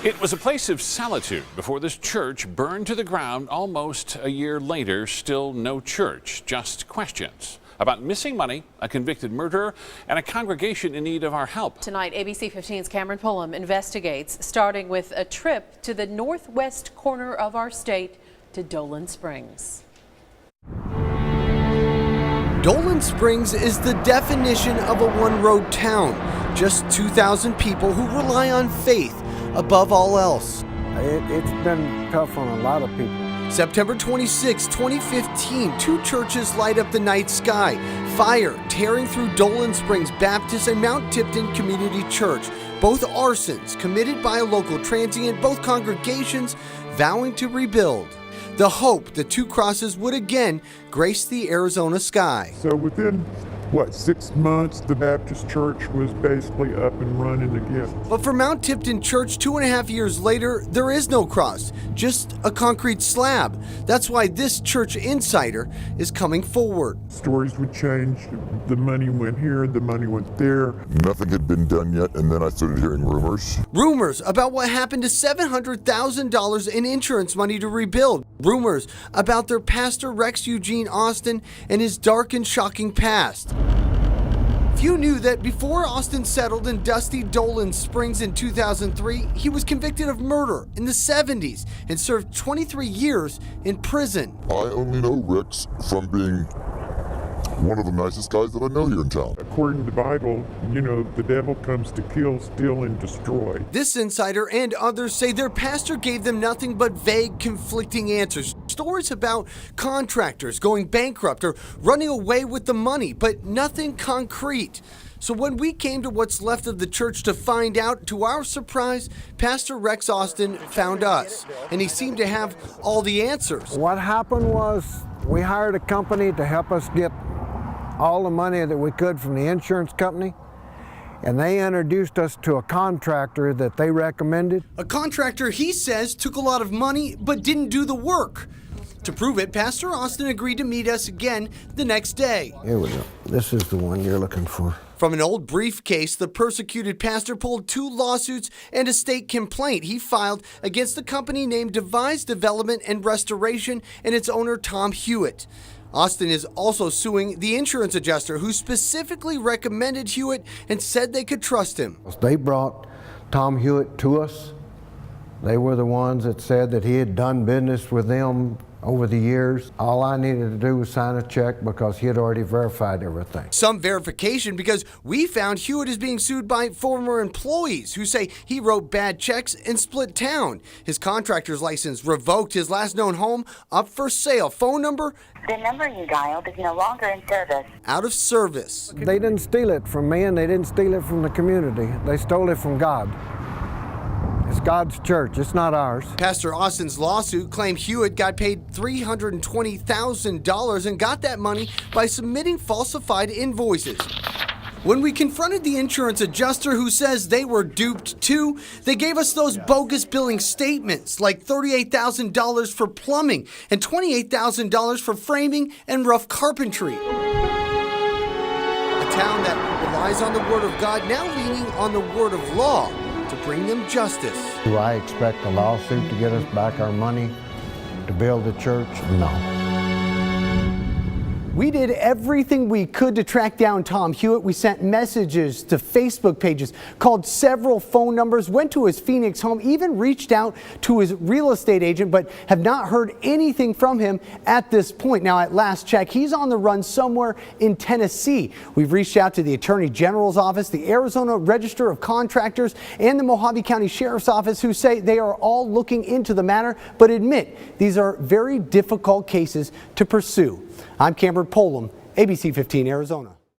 It was a place of solitude before this church burned to the ground almost a year later. Still no church, just questions about missing money, a convicted murderer, and a congregation in need of our help. Tonight, ABC 15's Cameron Pullum investigates, starting with a trip to the northwest corner of our state, to Dolan Springs. Dolan Springs is the definition of a one-road town. Just 2,000 people who rely on faith above all else. It's been tough on a lot of people. September 26, 2015, two churches light up the night sky. Fire tearing through Dolan Springs Baptist and Mount Tipton Community Church. Both arsons committed by a local transient, both congregations vowing to rebuild. The hope the two crosses would again grace the Arizona sky. So within, 6 months, the Baptist church was basically up and running again. But for Mount Tipton Church, 2.5 years later, there is no cross, just a concrete slab. That's why this church insider is coming forward. Stories would change. The money went here, the money went there. Nothing had been done yet, and then I started hearing rumors. Rumors about what happened to $700,000 in insurance money to rebuild. Rumors about their pastor Rex Eugene Austin and his dark and shocking past. Few knew that before Austin settled in dusty Dolan Springs in 2003, he was convicted of murder in the 70s and served 23 years in prison. I only know Rex from being one of the nicest guys that I know here in town. According to the Bible, the devil comes to kill, steal, and destroy. This insider and others say their pastor gave them nothing but vague, conflicting answers. Stories about contractors going bankrupt or running away with the money, but nothing concrete. So when we came to what's left of the church to find out, to our surprise, Pastor Rex Austin found us, and he seemed to have all the answers. What happened was we hired a company to help us get all the money that we could from the insurance company, and they introduced us to a contractor that they recommended. A contractor, he says, took a lot of money but didn't do the work. To prove it, Pastor Austin agreed to meet us again the next day. Here we go. This is the one you're looking for. From an old briefcase, the persecuted pastor pulled 2 lawsuits and a state complaint he filed against the company named Devise Development and Restoration and its owner Tom Hewitt. Austin is also suing the insurance adjuster who specifically recommended Hewitt and said they could trust him. They brought Tom Hewitt to us. They were the ones that said that he had done business with them over the years. All I needed to do was sign a check because he had already verified everything. Some verification because we found Hewitt is being sued by former employees who say he wrote bad checks and split town. His contractor's license revoked, his last known home up for sale. Phone number? The number you dialed is no longer in service. Out of service. They didn't steal it from me and they didn't steal it from the community. They stole it from God. It's God's church, it's not ours. Pastor Austin's lawsuit claimed Hewitt got paid $320,000 and got that money by submitting falsified invoices. When we confronted the insurance adjuster who says they were duped too, they gave us those bogus billing statements like $38,000 for plumbing and $28,000 for framing and rough carpentry. A town that relies on the Word of God now leaning on the Word of law to bring them justice. Do I expect a lawsuit to get us back our money to build the church? No. We did everything we could to track down Tom Hewitt. We sent messages to Facebook pages, called several phone numbers, went to his Phoenix home, even reached out to his real estate agent, but have not heard anything from him at this point. Now, at last check, he's on the run somewhere in Tennessee. We've reached out to the Attorney General's office, the Arizona Register of Contractors, and the Mojave County Sheriff's Office, who say they are all looking into the matter, but admit these are very difficult cases to pursue. I'm Cameron Pullum, ABC 15 Arizona.